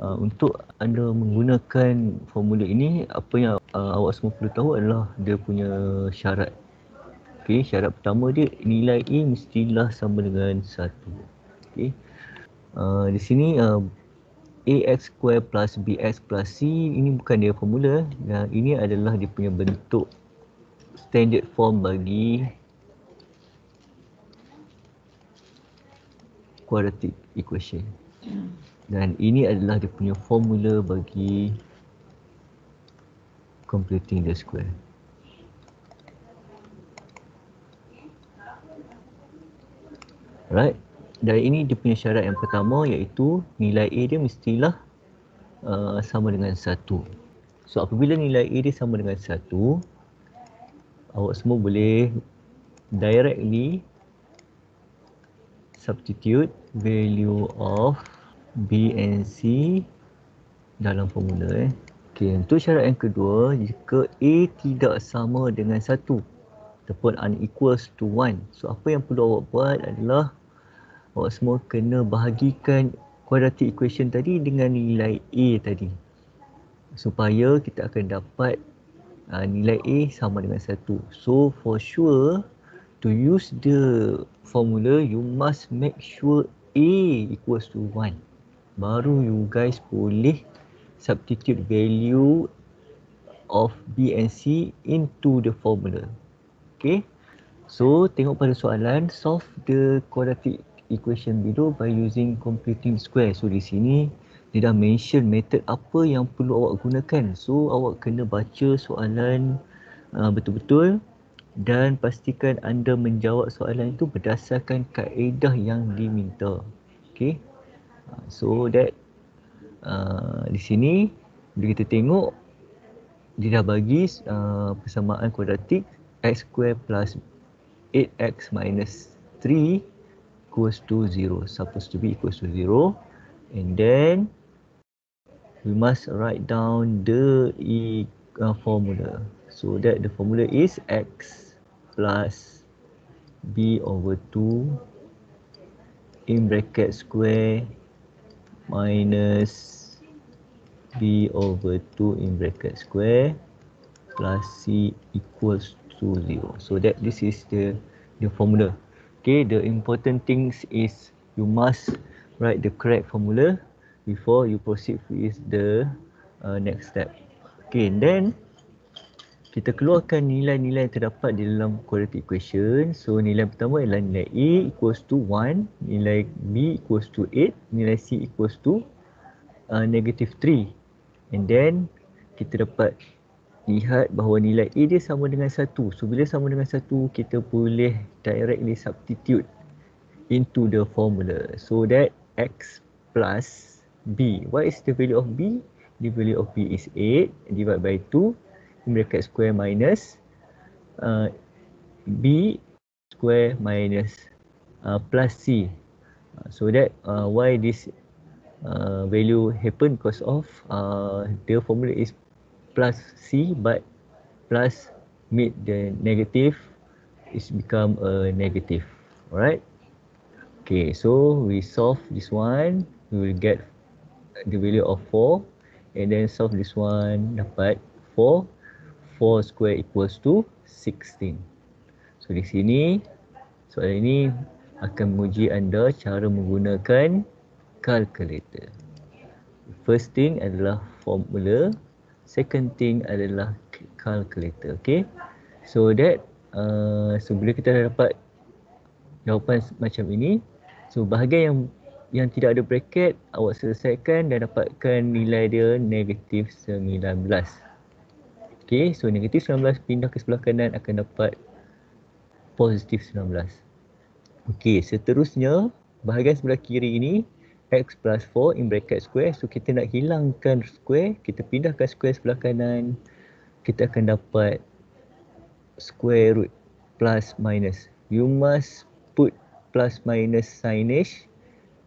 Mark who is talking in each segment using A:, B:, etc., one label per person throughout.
A: Untuk anda menggunakan formula ini, apa yang awak semua perlu tahu adalah dia punya syarat. Okey, syarat pertama dia nilai A mestilah sama dengan 1. Okey. Di sini AX square plus BX plus C ini bukan dia formula, dan ini adalah dia punya bentuk standard form bagi quadratic equation. Dan ini adalah dia punya formula bagi completing the square. Right. Dan ini dia punya syarat yang pertama, iaitu nilai A dia mestilah sama dengan 1. So apabila nilai A dia sama dengan 1, awak semua boleh directly substitute value of B and C dalam formula. Okey, untuk syarat yang kedua, jika A tidak sama dengan 1 ataupun unequals to 1. So apa yang perlu awak buat adalah awak semua kena bahagikan quadratic equation tadi dengan nilai A tadi, supaya kita akan dapat nilai A sama dengan 1. So for sure, to use the formula, you must make sure A equals to 1. Baru you guys boleh substitute value of B and C into the formula. Okay. So tengok pada soalan, solve the quadratic equation below by using completing square. So di sini dia dah mention method apa yang perlu awak gunakan. So awak kena baca soalan betul-betul dan pastikan anda menjawab soalan itu berdasarkan kaedah yang diminta. Okay. So that di sini bila kita tengok dia dah bagi persamaan kuadratik x square plus 8x minus 3 equals to 0. Supposed to be equals to 0. And then we must write down the formula. So that the formula is x plus b over 2 in bracket square minus b over 2 in bracket square plus c equals to 0. So that this is the formula. Okay, the important things is you must write the correct formula before you proceed with the next step. Okay, and then kita keluarkan nilai-nilai yang terdapat di dalam quadratic equation. So nilai pertama adalah nilai A equals to 1, nilai B equals to 8, nilai C equals to negative 3. And then kita dapat lihat bahawa nilai A dia sama dengan 1. So bila sama dengan 1, kita boleh directly substitute into the formula. So that x plus b. What is the value of b? The value of b is 8 divided by 2 in bracket square minus b square minus plus c. So that why this value happen, because of the formula is plus c, but plus made the negative is become a negative. Alright. Okay, so we solve this one, we will get the value of 4, and then solve this one, dapat 4. 4 square equals to 16. So di sini soalan ini akan menguji anda cara menggunakan calculator. First thing adalah formula, second thing adalah calculator. Okay, so that so bila kita dah dapat jawapan macam ini, so bahagian yang tidak ada bracket awak selesaikan dan dapatkan nilai dia negatif 19. Okay, so negatif 19 pindah ke sebelah kanan akan dapat positif 19. Okay, seterusnya bahagian sebelah kiri ini x plus 4 in bracket square. So kita nak hilangkan square, kita pindahkan square sebelah kanan, kita akan dapat square root plus minus. You must put plus minus signage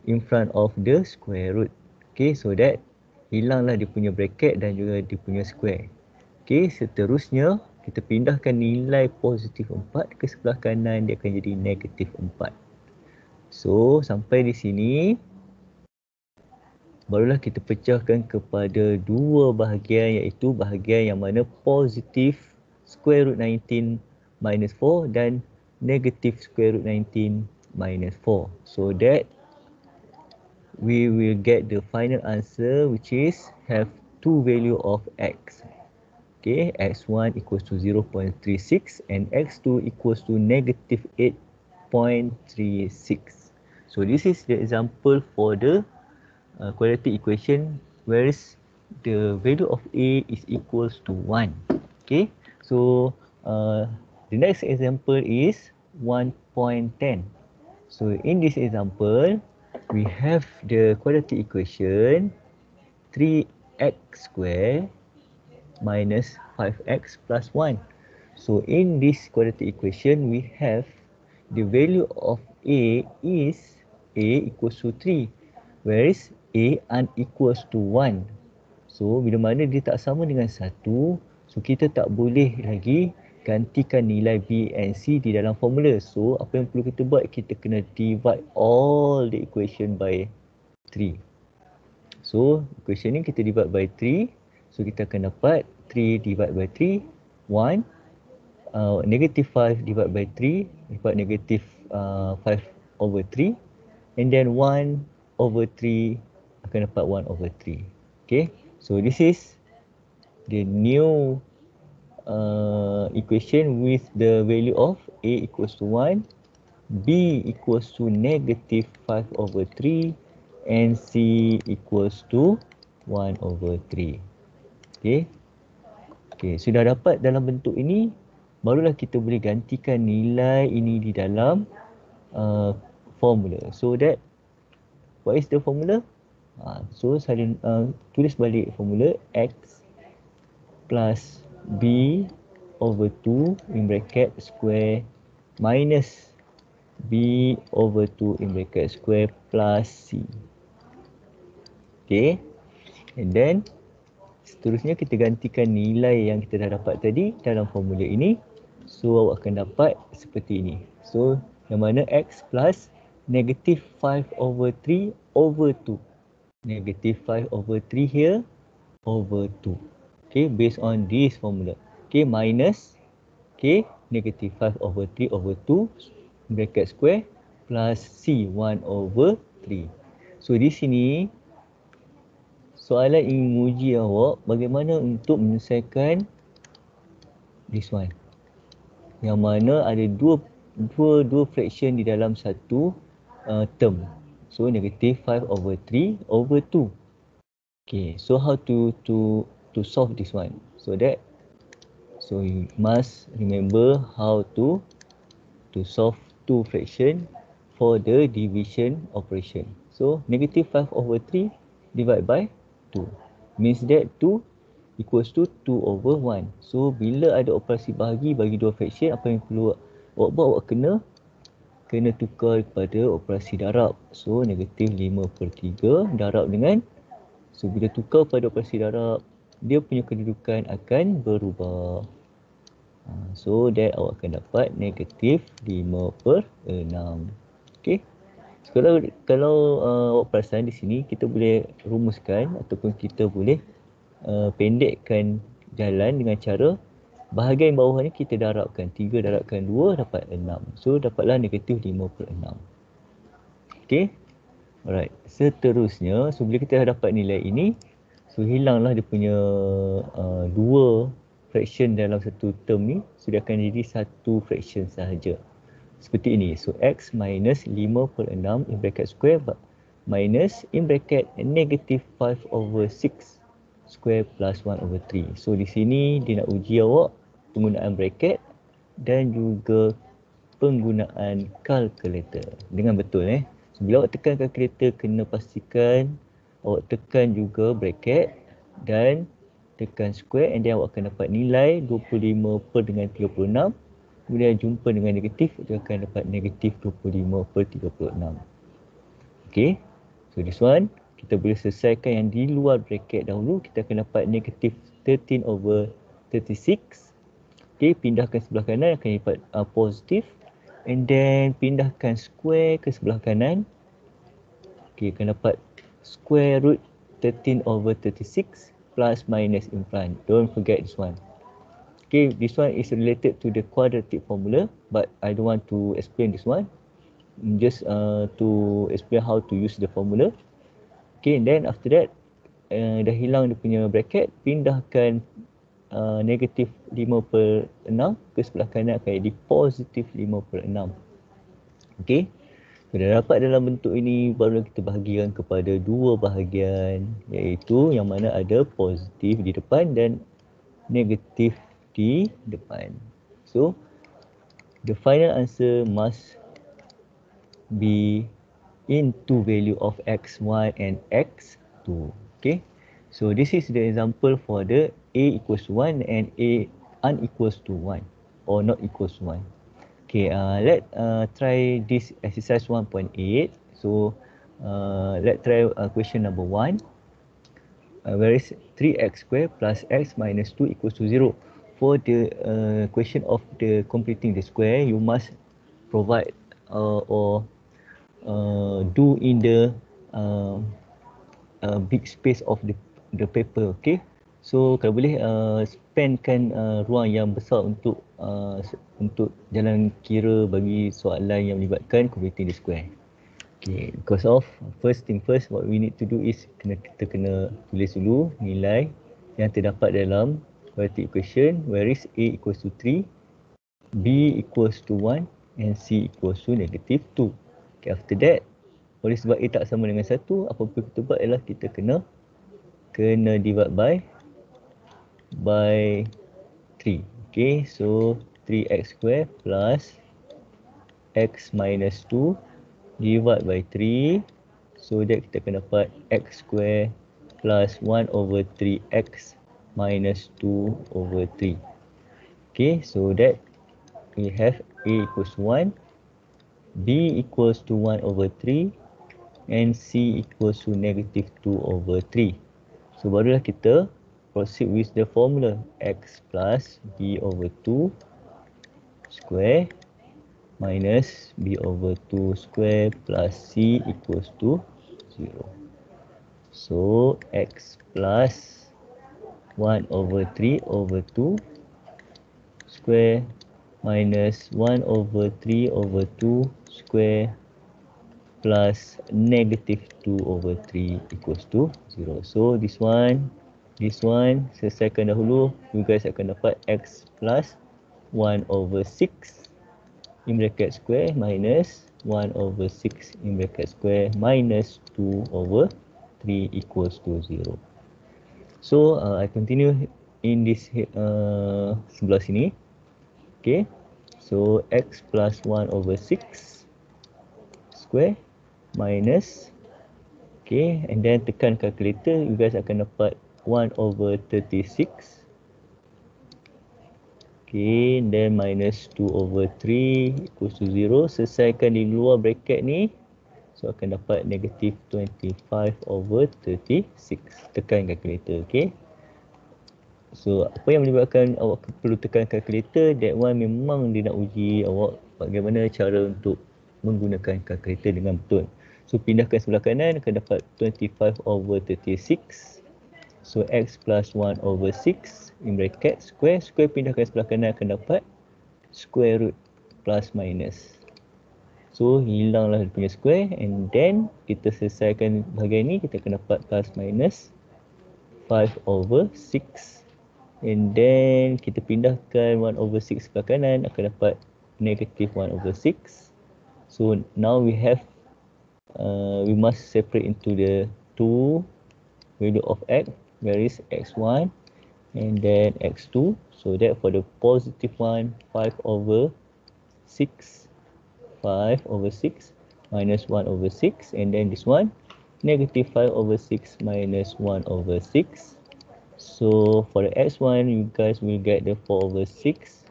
A: in front of the square root. Okay, so that hilanglah dia punya bracket dan juga dia punya square. Okay, seterusnya kita pindahkan nilai positif 4 ke sebelah kanan, dia akan jadi negatif 4. So sampai di sini barulah kita pecahkan kepada dua bahagian, iaitu bahagian yang mana positif square root 19 minus 4 dan negative square root 19 minus 4. So that we will get the final answer, which is have two value of x. Okay, x1 equals to 0.36 and x2 equals to negative 8.36. So this is the example for the quadratic equation whereas the value of a is equals to 1. Okay, so the next example is 1.10. So in this example, we have the quadratic equation 3x square minus 5x plus 1. So in this quadratic equation, we have the value of a is a equals to 3, whereas a unequals to 1. So bila mana dia tak sama dengan 1, so kita tak boleh lagi gantikan nilai b and c di dalam formula. So apa yang perlu kita buat, kita kena divide all the equation by 3. So equation ni kita divide by 3. So kita akan dapat 3 divide by 3, 1. Negative 5 divide by 3, dapat negative 5 over 3. And then 1 over 3 akan dapat 1 over 3. Okay, so this is the new equation with the value of a equals to 1, b equals to negative 5 over 3 and c equals to 1 over 3. Okay, sudah dapat dalam bentuk ini, barulah kita boleh gantikan nilai ini di dalam formula. So that, what is the formula? So saya tulis balik formula x plus b over 2 in bracket square minus b over 2 in bracket square plus c. Okay, and then seterusnya kita gantikan nilai yang kita dah dapat tadi dalam formula ini. So awak akan dapat seperti ini. So yang mana x plus negative 5 over 3 over 2. Negative 5 over 3 here over 2. Okay, based on this formula. Okay, minus, okay, negative 5 over 3 over 2 bracket square plus c 1 over 3. So di sini soalan ingin menguji awak bagaimana untuk menyelesaikan this one, yang mana ada dua fraction di dalam satu term. So negative 5 over 3 over 2. Okay, so how to solve this one? So you must remember how to solve two fraction for the division operation. So negative 5 over 3 divided by 2 means that 2 equals to 2 over 1. So bila ada operasi bahagi bagi dua fraction, apa yang perlu awak buat? Awak kena tukar kepada operasi darab. So negatif 5/3 darab dengan, so bila tukar pada operasi darab, dia punya kedudukan akan berubah. So that awak akan dapat negatif 5/6. Okay, so, kalau awak perasan di sini, kita boleh rumuskan ataupun kita boleh pendekkan jalan dengan cara bahagian bawah ni kita darabkan. 3 darabkan 2 dapat 6. So dapatlah negatif 5/6. Okay, alright. Seterusnya, so bila kita dapat nilai ini, so hilanglah dia punya dua fraction dalam satu term ni. So dia akan jadi satu fraction sahaja. Seperti ini. So x minus 5/6 in bracket square minus in bracket negative 5 over 6 square plus 1 over 3. So di sini dia nak uji awak penggunaan bracket dan juga penggunaan kalkulator dengan betul. So bila awak tekan kalkulator, kena pastikan awak tekan juga bracket dan tekan square, and then awak akan dapat nilai 25 per dengan 36. Kemudian jumpa dengan negatif, dia akan dapat negatif 25/36. Okay, so this one kita boleh selesaikan yang di luar bracket dahulu. Kita akan dapat negatif 13/36. Okay, pindahkan sebelah kanan akan dapat positif. And then pindahkan square ke sebelah kanan. Okay, akan dapat square root 13/36 plus minus in front. Don't forget this one. Okay, this one is related to the quadratic formula, but I don't want to explain this one. Just to explain how to use the formula. Okay, and then after that, dah hilang dia punya bracket, pindahkan negatif 5/6 ke sebelah kanan akan jadi positif 5/6. Okay, so dah dapat dalam bentuk ini, baru kita bahagikan kepada dua bahagian, iaitu yang mana ada positif di depan dan negatif di depan. So the final answer must be into value of x1 and x2. Okay, so this is the example for the a equals to 1 and a unequals to 1 or not equals to 1. Okay, let try this exercise 1.8. So let's try question number 1. Where is 3x squared plus x minus 2 equals to 0. For the question of the completing the square, you must provide or do in the big space of the paper. Okay, so kalau boleh spendkan ruang yang besar untuk jalan kira bagi soalan yang melibatkan completing the square. Okay, because of first thing first, what we need to do is kita kena tulis dulu nilai yang terdapat dalam quadratic equation, where is a equals to 3, b equals to 1 and c equals to negative 2. Okay, after that, oleh sebab a tak sama dengan 1, apa perlu kita buat ialah kita kena divide by 3. Okay, so 3x square plus x minus 2 divide by 3, so that kita akan dapat x square plus 1/3x minus 2/3. Okay, so that we have a equals 1, b equals to 1/3 and c equals to negative 2/3. So barulah kita proceed with the formula x plus b/2 square minus b/2 square plus c equals to 0. So x plus 1/3/2 square minus 1/3/2 square plus negative 2/3 equals to 0. So this one selesaikan dahulu, you guys akan dapat x plus 1/6 in bracket square minus 1/6 in bracket square minus 2/3 equals to 0. So I continue in this sebelah sini. Okay, so x plus 1/6 square minus, okay, and then tekan calculator, you guys akan dapat 1/36. Okay, then minus 2/3 equals to 0. Selesaikan di luar bracket ni, so akan dapat negative 25/36. Tekan calculator. Okay, so apa yang menyebabkan awak perlu tekan calculator, that one memang dia nak uji awak bagaimana cara untuk menggunakan calculator dengan betul. So pindahkan sebelah kanan akan dapat 25/36. So x plus 1/6 in bracket square pindahkan sebelah kanan akan dapat square root plus minus. So hilanglah dia punya square, and then kita selesaikan bahagian ni, kita akan dapat plus minus 5/6, and then kita pindahkan 1/6 sebelah kanan akan dapat negative 1/6. So now we have we must separate into the two value of x, where is x1 and then x2. So that for the positive one, 5/6 minus 1/6, and then this one negative 5/6 minus 1/6. So for the x1, you guys will get the 4/6.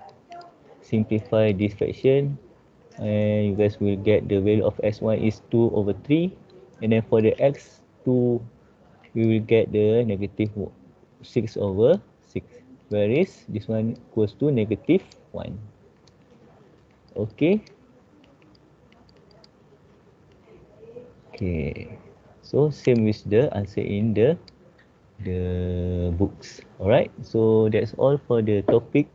A: Simplify this fraction and you guys will get the value of x1 is 2/3, and then for the x2 we will get the negative 6/6, whereas this one equals to negative 1. Okay. So same with the answer in the books. Alright, so that's all for the topic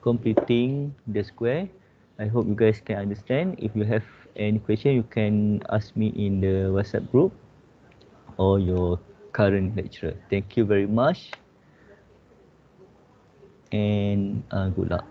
A: completing the square. I hope you guys can understand. If you have any question, you can ask me in the WhatsApp group or your current lecturer. Thank you very much and good luck.